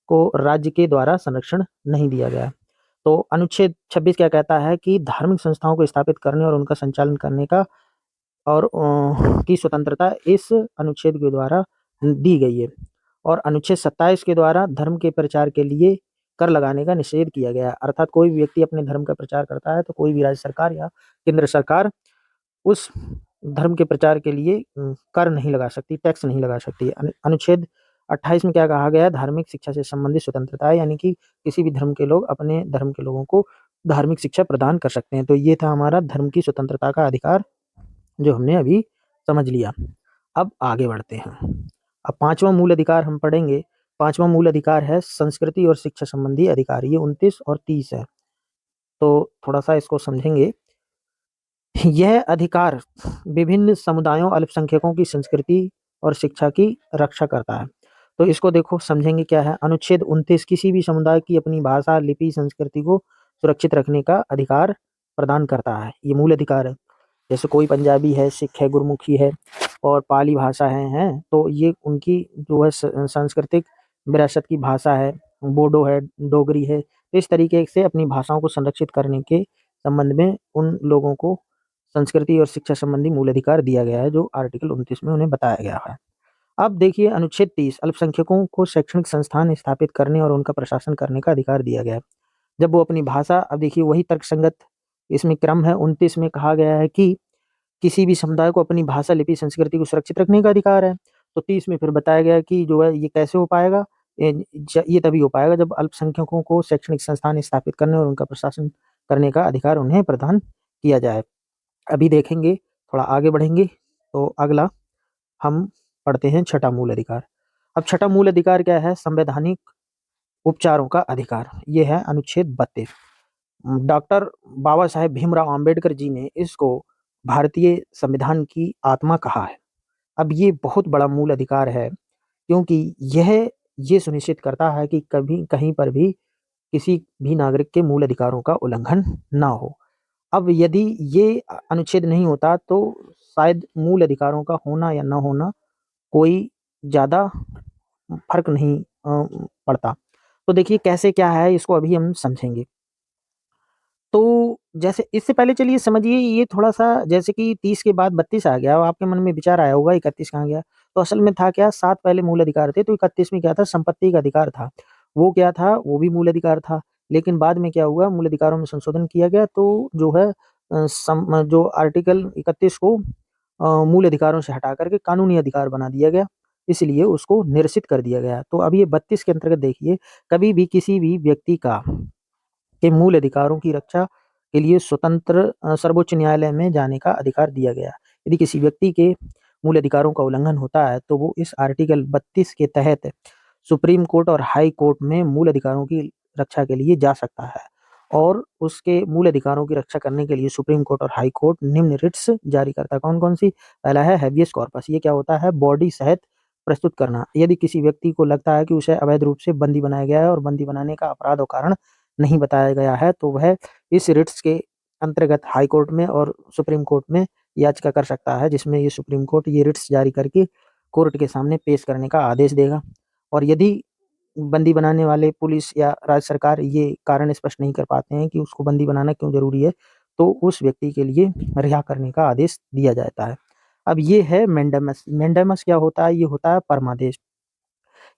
को राज्य के द्वारा संरक्षण नहीं दिया गया। तो अनुच्छेद 26 क्या कहता है कि धार्मिक संस्थाओं को स्थापित करने और उनका संचालन करने का और की स्वतंत्रता इस अनुच्छेद के द्वारा दी गई है। और अनुच्छेद 27 के द्वारा धर्म के प्रचार के लिए कर लगाने का निषेध किया गया है। अर्थात कोई भी व्यक्ति अपने धर्म का प्रचार करता है तो कोई भी राज्य सरकार या केंद्र सरकार उस धर्म के प्रचार के लिए कर नहीं लगा सकती, टैक्स नहीं लगा सकती। अनुच्छेद 28 में क्या कहा गया है, धार्मिक शिक्षा से संबंधित स्वतंत्रता है, यानी कि किसी भी धर्म के लोग अपने धर्म के लोगों को धार्मिक शिक्षा प्रदान कर सकते हैं। तो ये था हमारा धर्म की स्वतंत्रता का अधिकार जो हमने अभी समझ लिया। अब आगे बढ़ते हैं। अब पांचवा मूल अधिकार हम पढ़ेंगे। पांचवा मूल अधिकार है संस्कृति और शिक्षा संबंधी अधिकार। ये 29 और 30 है, तो थोड़ा सा इसको समझेंगे। यह अधिकार विभिन्न समुदायों, अल्पसंख्यकों की संस्कृति और शिक्षा की रक्षा करता है। तो इसको देखो समझेंगे क्या है। अनुच्छेद 29 किसी भी समुदाय की अपनी भाषा, लिपि, संस्कृति को सुरक्षित रखने का अधिकार प्रदान करता है। ये मूल अधिकार है। जैसे कोई पंजाबी है, सिख है, गुरमुखी है और पाली भाषा है, तो ये उनकी जो है सांस्कृतिक विरासत की भाषा है, बोडो है, डोगरी है। तो इस तरीके से अपनी भाषाओं को संरक्षित करने के संबंध में उन लोगों को संस्कृति और शिक्षा संबंधी मूल अधिकार दिया गया है जो आर्टिकल 29 में उन्हें बताया गया है। अब देखिए अनुच्छेद 30 अल्पसंख्यकों को शैक्षणिक संस्थान स्थापित करने और उनका प्रशासन करने का अधिकार दिया गया है। जब वो अपनी भाषा, अब देखिए वही तर्कसंगत इसमें क्रम है। 29 में कहा गया है कि किसी भी समुदाय को अपनी भाषा, लिपि, संस्कृति को सुरक्षित रखने का अधिकार है। तो 30 में फिर बताया गया कि जो है ये कैसे हो पाएगा, ये तभी हो पाएगा जब अल्पसंख्यकों को शैक्षणिक संस्थान स्थापित करने और उनका प्रशासन करने का अधिकार उन्हें प्रदान किया जाए। अभी देखेंगे, थोड़ा आगे बढ़ेंगे तो अगला हम पढ़ते हैं छठा मूल अधिकार। अब छठा मूल अधिकार क्या है, संवैधानिक उपचारों का अधिकार। ये है अनुच्छेद 32। डॉक्टर बाबा साहेब भीमराव अंबेडकर जी ने इसको भारतीय संविधान की आत्मा कहा है। अब ये बहुत बड़ा मूल अधिकार है क्योंकि यह ये सुनिश्चित करता है कि कभी कहीं पर भी किसी भी नागरिक के मूल अधिकारों का उल्लंघन ना हो। अब यदि ये अनुच्छेद नहीं होता तो शायद मूल अधिकारों का होना या ना होना कोई ज़्यादा फर्क नहीं पड़ता। तो देखिए कैसे क्या है, इसको अभी हम समझेंगे। तो जैसे इससे पहले चलिए समझिए, ये थोड़ा-सा जैसे कि 30 के बाद 32 आ गया, अब आपके मन में विचार आया होगा 31 कहाँ गया? तो असल में था क्या, 7 पहले मूल अधिकार थे, तो 31 में क्या था, संपत्ति का अधिकार था। वो क्या था, वो भी मूल अधिकार था। लेकिन बाद में क्या हुआ, मूल अधिकारों में संशोधन किया गया तो जो है जो आर्टिकल 31 को मूल अधिकारों से हटा कर के कानूनी अधिकार बना दिया गया, इसलिए उसको निरसित कर दिया गया। तो अब ये 32 के अंतर्गत देखिए, कभी भी किसी भी व्यक्ति के मूल अधिकारों की रक्षा के लिए स्वतंत्र सर्वोच्च न्यायालय में जाने का अधिकार दिया गया। यदि किसी व्यक्ति के मूल अधिकारों का उल्लंघन होता है तो वो इस आर्टिकल 32 के तहत सुप्रीम कोर्ट और हाई कोर्ट में मूल अधिकारों की रक्षा के लिए जा सकता है और उसके मूल अधिकारों की रक्षा करने के लिए सुप्रीम कोर्ट और हाई कोर्ट निम्न रिट्स जारी करता है। कौन-कौन सी? पहला है हैबियस कॉर्पस। ये क्या होता है? बॉडी सहित प्रस्तुत करना। यदि किसी व्यक्ति को लगता है कि उसे अवैध रूप से बंदी बनाया गया है और बंदी बनाने का अपराध और कारण नहीं बताया गया है, तो वह इस रिट्स के अंतर्गत हाई कोर्ट में और सुप्रीम कोर्ट में याचिका कर सकता है, जिसमें ये सुप्रीम कोर्ट ये रिट्स जारी करके कोर्ट के सामने पेश करने का आदेश देगा। और यदि बंदी बनाने वाले पुलिस या राज्य सरकार ये कारण स्पष्ट नहीं कर पाते हैं कि उसको बंदी बनाना क्यों ज़रूरी है, तो उस व्यक्ति के लिए रिहा करने का आदेश दिया जाता है। अब ये है मैंडेमस। मैंडेमस क्या होता है? ये होता है परमादेश।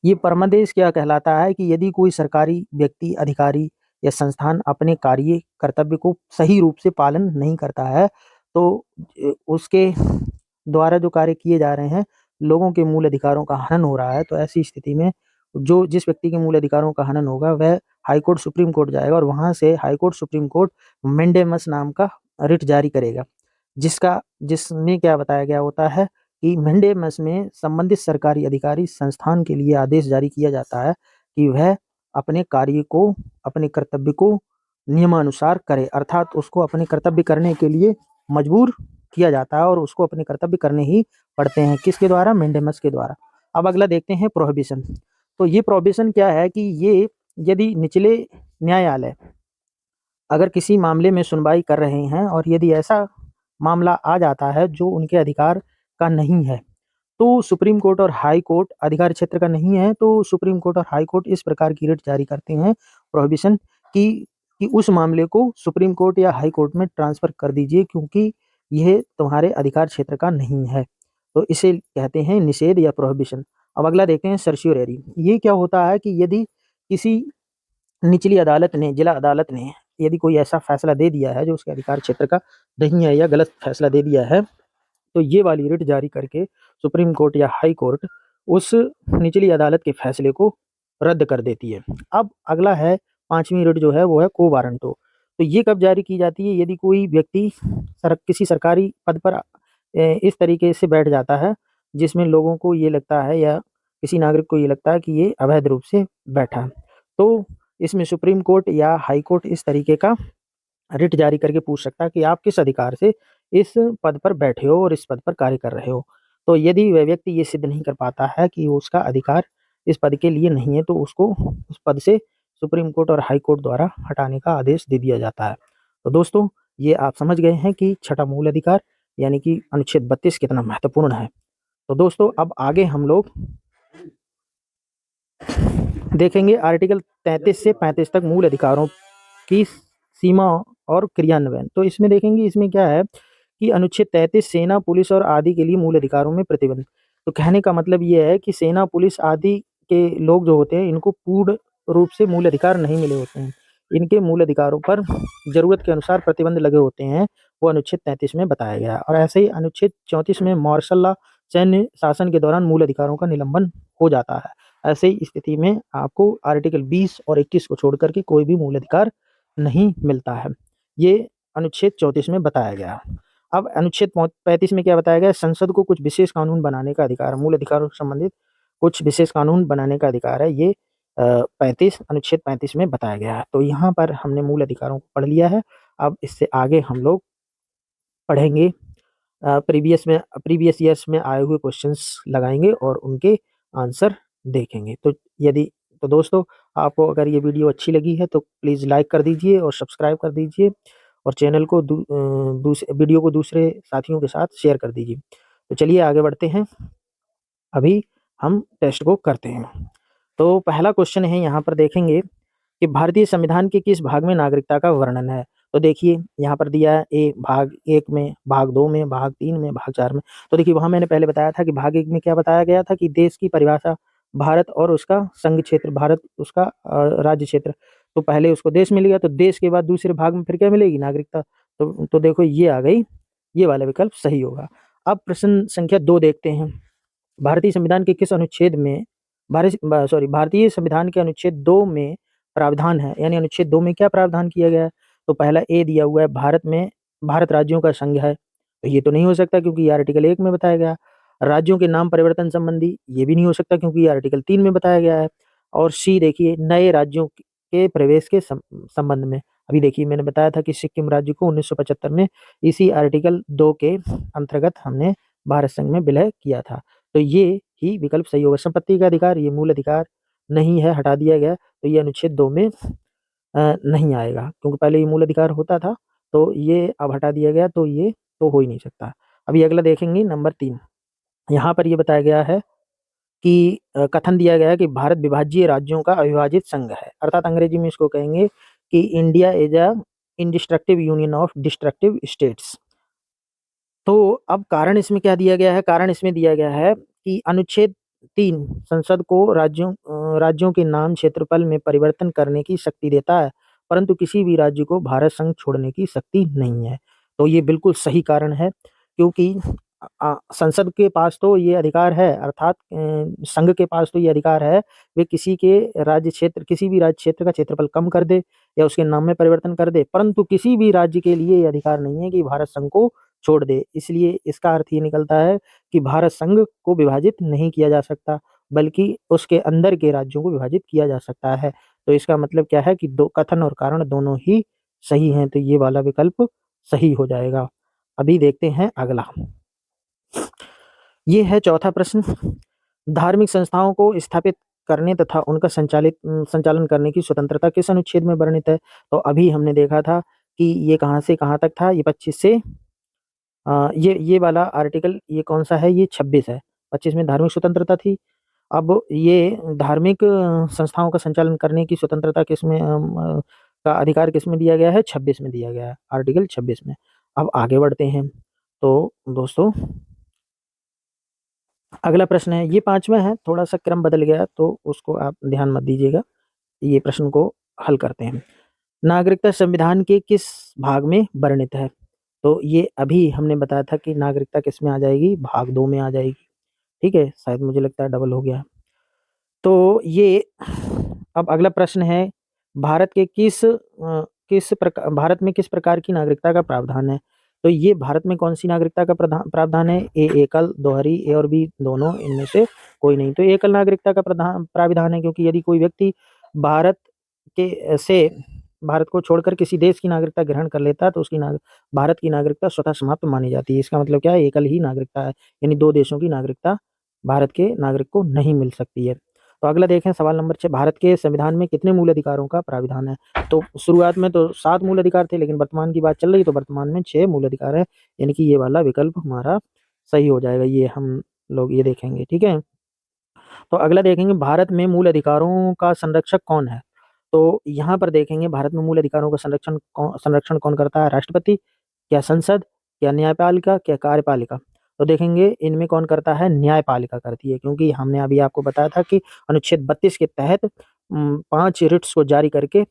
ये परमादेश क्या कहलाता है कि यदि कोई सरकारी व्यक्ति, अधिकारी या संस्थान अपने कार्य कर्तव्य को सही रूप से पालन नहीं करता है, तो उसके द्वारा जो कार्य किए जा रहे हैं, लोगों के मूल अधिकारों का हनन हो रहा है, तो ऐसी स्थिति में जो जिस व्यक्ति के मूल अधिकारों का हनन होगा, वह हाई कोर्ट, सुप्रीम कोर्ट जाएगा और वहाँ से high court, supreme court mandamus नाम का रिट जारी करेगा। जिसमें क्या बताया गया होता है कि मैंडेमस में संबंधित सरकारी अधिकारी संस्थान के लिए आदेश जारी किया जाता है कि वह अपने कार्य को, अपने कर्तव्य को नियमानुसार करे, अर्थात उसको अपने कर्तव्य करने के लिए मजबूर किया जाता है और उसको अपने कर्तव्य करने ही पड़ते हैं। किसके द्वारा? मैंडेमस के द्वारा। अब अगला देखते हैं प्रोहिबिशन। तो ये प्रोहिबिशन क्या है कि ये यदि निचले न्यायालय अगर किसी मामले में सुनवाई कर रहे हैं और यदि ऐसा मामला आ जाता है जो उनके अधिकार का नहीं है, तो सुप्रीम कोर्ट और हाई कोर्ट अधिकार क्षेत्र का नहीं है, तो सुप्रीम कोर्ट और हाई कोर्ट इस प्रकार की रिट जारी करते हैं प्रोहिबिशन कि उस मामले को सुप्रीम कोर्ट या हाई कोर्ट में ट्रांसफर कर दीजिए, क्योंकि यह तुम्हारे अधिकार क्षेत्र का नहीं है। तो इसे कहते हैं निषेध या प्रोहिबिशन। अब अगला देखते हैं सर्शियोरेरी। ये क्या होता है कि यदि किसी निचली अदालत ने, जिला अदालत ने यदि कोई ऐसा फैसला दे दिया है जो उसके अधिकार क्षेत्र का नहीं है या गलत फैसला दे दिया है, तो ये वाली रिट जारी करके सुप्रीम कोर्ट या हाई कोर्ट उस निचली अदालत के फैसले को रद्द कर देती है। अब अगला है 5वीं रिट जो है वो है क्वो वारंटो। तो ये कब जारी की जाती है? यदि कोई व्यक्ति किसी सरकारी पद पर इस तरीके से बैठ जाता है जिसमें लोगों को ये लगता है या किसी नागरिक को ये लगता है कि ये अवैध रूप से बैठा है, तो इसमें सुप्रीम कोर्ट या हाई कोर्ट इस तरीके का रिट जारी करके पूछ सकता है कि आप किस अधिकार से इस पद पर बैठे हो और इस पद पर कार्य कर रहे हो। तो यदि वह व्यक्ति ये सिद्ध नहीं कर पाता है कि उसका अधिकार इस पद के लिए नहीं है, तो उसको उस पद से सुप्रीम कोर्ट और हाई कोर्ट द्वारा हटाने का आदेश दे दिया जाता है। तो दोस्तों, ये आप समझ गए हैं कि छठा मूल अधिकार यानी कि अनुच्छेद 32 कितना महत्वपूर्ण है। तो दोस्तों, अब आगे हम लोग देखेंगे आर्टिकल 33 से 35 तक मूल अधिकारों की सीमा और क्रियान्वयन। तो इसमें देखेंगे, इसमें क्या है कि अनुच्छेद 33 सेना, पुलिस और आदि के लिए मूल अधिकारों में प्रतिबंध। तो कहने का मतलब ये है कि सेना, पुलिस आदि के लोग जो होते हैं, इनको पूर्ण रूप से मूल अधिकार नहीं मिले होते हैं। इनके मूल अधिकारों पर ज़रूरत के अनुसार प्रतिबंध लगे होते हैं, वो अनुच्छेद 33 में बताया गया है। और ऐसे ही अनुच्छेद 34 में मार्शल लॉ, सैन्य शासन के दौरान मूल अधिकारों का निलंबन हो जाता है। ऐसे ही स्थिति में आपको आर्टिकल 20 और 21 को छोड़ कर के कोई भी मूल अधिकार नहीं मिलता है। ये अनुच्छेद 34 में बताया गया है। अब अनुच्छेद 35 में क्या बताया गया है? संसद को कुछ विशेष कानून बनाने का अधिकार है। मूल अधिकारों से संबंधित कुछ विशेष कानून बनाने का अधिकार है। ये 35 अनुच्छेद 35 में बताया गया है। तो यहाँ पर हमने मूल अधिकारों को पढ़ लिया है। अब इससे आगे हम लोग पढ़ेंगे प्रीवियस ईयर्स में आए हुए क्वेश्चंस लगाएँगे और उनके आंसर देखेंगे। तो दोस्तों, आपको अगर ये वीडियो अच्छी लगी है तो प्लीज़ लाइक कर दीजिए और सब्सक्राइब कर दीजिए और चैनल को वीडियो को दूसरे साथियों के साथ शेयर कर दीजिए। तो चलिए आगे बढ़ते हैं। अभी हम टेस्ट को करते हैं। तो पहला क्वेश्चन है, यहाँ पर देखेंगे कि भारतीय संविधान के किस भाग में नागरिकता का वर्णन है? तो देखिए, यहाँ पर दिया है भाग 1 में, भाग 2 में, भाग 3 में, भाग 4 में। तो देखिए, वहाँ मैंने पहले बताया था कि भाग 1 में क्या बताया गया था कि देश की परिभाषा, भारत और उसका संघ क्षेत्र, भारत उसका राज्य क्षेत्र। तो पहले उसको देश मिल गया, तो देश के बाद दूसरे भाग में फिर क्या मिलेगी? नागरिकता। तो देखो, ये आ गई, ये वाला विकल्प सही होगा। अब प्रश्न संख्या 2 देखते हैं। भारतीय संविधान के किस अनुच्छेद में भारतीय संविधान के अनुच्छेद 2 में प्रावधान है, यानी अनुच्छेद 2 में क्या प्रावधान किया गया है? तो पहला ए दिया हुआ है, भारत राज्यों का संघ है। तो ये तो नहीं हो सकता क्योंकि ये आर्टिकल 1 में बताया गया। राज्यों के नाम परिवर्तन संबंधी, ये भी नहीं हो सकता क्योंकि ये आर्टिकल 3 में बताया गया है। और सी देखिए, नए राज्यों के प्रवेश के संबंध में। अभी देखिए मैंने बताया था कि सिक्किम राज्य को 1975 में इसी आर्टिकल 2 के अंतर्गत हमने भारत संघ में विलय किया था। तो ये ही विकल्प सही होगा। संपत्ति का अधिकार, ये मूल अधिकार नहीं है, हटा दिया गया, तो ये अनुच्छेद 2 में नहीं आएगा क्योंकि पहले ये मूल अधिकार होता था, तो ये अब हटा दिया गया, तो ये तो हो ही नहीं सकता। अभी अगला देखेंगे नंबर 3। यहाँ पर ये बताया गया है कि कथन दिया गया है कि भारत विभाज्य राज्यों का अविभाजित संघ है, अर्थात अंग्रेजी में इसको कहेंगे कि India is a indestructible union of destructible states. तो अब कारण इसमें क्या दिया गया है? कारण इसमें दिया गया है कि अनुच्छेद 3 संसद को राज्यों के नाम क्षेत्रफल में परिवर्तन करने की शक्ति देता है, परंतु किसी भी राज्य को भारत संघ छोड़ने की शक्ति नहीं है। तो ये बिल्कुल सही कारण है क्योंकि संसद के पास तो ये अधिकार है, अर्थात संघ के पास तो ये अधिकार है, वे किसी भी राज्य क्षेत्र का क्षेत्रफल कम कर दे या उसके नाम में परिवर्तन कर दे, परंतु किसी भी राज्य के लिए ये अधिकार नहीं है कि भारत संघ को छोड़ दे। इसलिए इसका अर्थ ये निकलता है कि भारत संघ को विभाजित नहीं किया जा सकता, बल्कि उसके अंदर के राज्यों को विभाजित किया जा सकता है। तो इसका मतलब क्या है कि दो कथन और कारण दोनों ही सही हैं, तो ये वाला विकल्प सही हो जाएगा। अभी देखते हैं अगला। ये है चौथा प्रश्न। धार्मिक संस्थाओं को स्थापित करने तथा उनका संचालन करने की स्वतंत्रता किस अनुच्छेद में वर्णित है? तो अभी हमने देखा था कि ये कहाँ से कहाँ तक था, ये 25 से ये वाला आर्टिकल ये कौन-सा है? ये 26 है। 25 में धार्मिक स्वतंत्रता थी। अब ये धार्मिक संस्थाओं का संचालन करने की स्वतंत्रता का अधिकार किसमें दिया गया है? 26 में दिया गया है, आर्टिकल 26 में। अब आगे बढ़ते हैं। तो दोस्तों अगला प्रश्न है, ये 5वां है, थोड़ा-सा क्रम बदल गया तो उसको आप ध्यान मत दीजिएगा। ये प्रश्न को हल करते हैं। नागरिकता संविधान के किस भाग में वर्णित है? तो ये अभी हमने बताया था कि नागरिकता किसमें आ जाएगी? भाग 2 में आ जाएगी। ठीक है? शायद मुझे लगता है डबल हो गया। तो ये अब अगला प्रश्न है, भारत में किस प्रकार की नागरिकता का प्रावधान है? तो ये भारत में कौन-सी नागरिकता का प्रावधान है? ए एकल, दोहरी, ए और बी दोनों, इनमें से कोई नहीं। तो एकल नागरिकता का प्राविधान है क्योंकि यदि कोई व्यक्ति भारत से भारत को छोड़कर किसी देश की नागरिकता ग्रहण कर लेता है तो उसकी भारत की नागरिकता स्वतः समाप्त मानी जाती है। इसका मतलब क्या है? एकल ही नागरिकता है, यानी 2 देशों की नागरिकता भारत के नागरिक को नहीं मिल सकती है। तो अगला देखें सवाल नंबर 6, भारत के संविधान में कितने मूल अधिकारों का प्राविधान है? तो शुरुआत में तो 7 मूल अधिकार थे, लेकिन वर्तमान की बात चल रही है तो वर्तमान में 6 मूल अधिकार है, यानी कि ये वाला विकल्प हमारा सही हो जाएगा। ये हम लोग ये देखेंगे, ठीक है? तो अगला देखेंगे, भारत में मूल अधिकारों का संरक्षक कौन है? तो यहाँ पर देखेंगे भारत में मूल अधिकारों का संरक्षण कौन करता है? राष्ट्रपति, क्या संसद, क्या न्यायपालिका, क्या कार्यपालिका? तो देखेंगे इनमें कौन करता है? न्यायपालिका करती है, क्योंकि हमने अभी आपको बताया था कि अनुच्छेद 32 के तहत 5 रिट्स को जारी करके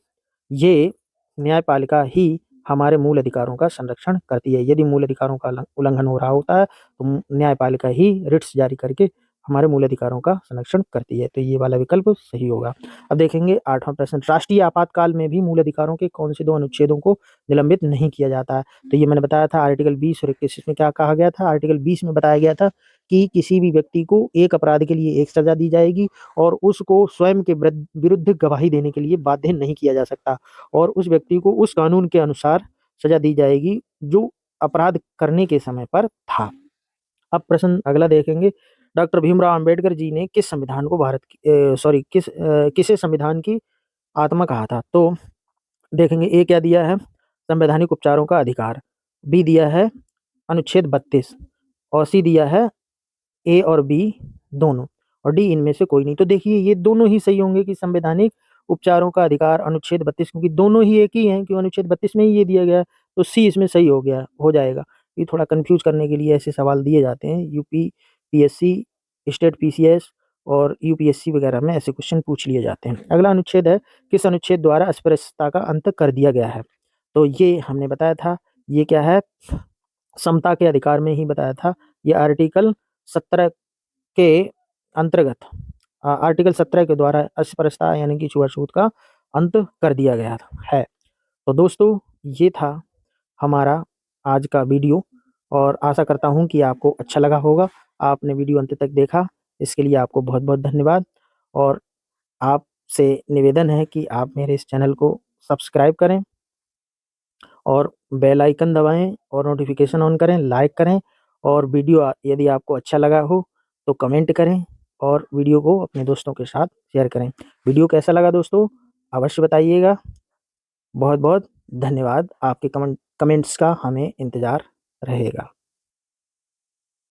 ये न्यायपालिका ही हमारे मूल अधिकारों का संरक्षण करती है। यदि मूल अधिकारों का उल्लंघन हो रहा होता है तो न्यायपालिका ही रिट्स जारी करके हमारे मूल अधिकारों का संरक्षण करती है। तो ये वाला विकल्प सही होगा। अब देखेंगे 8वां प्रश्न, राष्ट्रीय आपातकाल में भी मूल अधिकारों के कौन से 2 अनुच्छेदों को निलंबित नहीं किया जाता है? तो ये मैंने बताया था आर्टिकल 20 और 21 में क्या कहा गया था? आर्टिकल 20 में बताया गया था कि किसी भी व्यक्ति को एक अपराध के लिए एक सज़ा दी जाएगी और उसको स्वयं के विरुद्ध गवाही देने के लिए बाध्य नहीं किया जा सकता और उस व्यक्ति को उस कानून के अनुसार सज़ा दी जाएगी जो अपराध करने के समय पर था। अब प्रश्न अगला देखेंगे, डॉक्टर भीमराव अंबेडकर जी ने किस संविधान को किसे संविधान की आत्मा कहा था? तो देखेंगे ए क्या दिया है? संवैधानिक उपचारों का अधिकार, बी दिया है अनुच्छेद 32 और सी दिया है ए और बी दोनों और डी इनमें से कोई नहीं। तो देखिए ये दोनों ही सही होंगे कि संवैधानिक उपचारों का अधिकार अनुच्छेद 32, क्योंकि दोनों ही एक ही हैं, क्योंकि अनुच्छेद 32 में ही ये दिया गया है, तो सी इसमें सही हो जाएगा। ये थोड़ा कन्फ्यूज़ करने के लिए ऐसे सवाल दिए जाते हैं, यूपी, पीएससी, स्टेट पीसीएस और यूपीएससी वगैरह में ऐसे क्वेश्चन पूछ लिए जाते हैं। अगला अनुच्छेद है, किस अनुच्छेद द्वारा अस्पृश्यता का अंत कर दिया गया है? तो ये हमने बताया था, ये क्या है? समता के अधिकार में ही बताया था। ये आर्टिकल 17 के अंतर्गत आर्टिकल 17 के द्वारा अस्पृश्यता यानी कि छुआछूत का अंत कर दिया गया है। तो दोस्तों ये था हमारा आज का वीडियो। और आशा करता हूँ कि आपको अच्छा लगा होगा। आपने वीडियो अंत तक देखा, इसके लिए आपको बहुत-बहुत धन्यवाद। और आपसे निवेदन है कि आप मेरे इस चैनल को सब्सक्राइब करें और बेल आइकन दबाएँ और नोटिफ़िकेशन ऑन करें, लाइक करें और वीडियो यदि आपको अच्छा लगा हो तो कमेंट करें और वीडियो को अपने दोस्तों के साथ शेयर करें। वीडियो कैसा लगा दोस्तों अवश्य बताइएगा। बहुत-बहुत धन्यवाद। आपके कमेंट्स का हमें इंतज़ार रहेगा।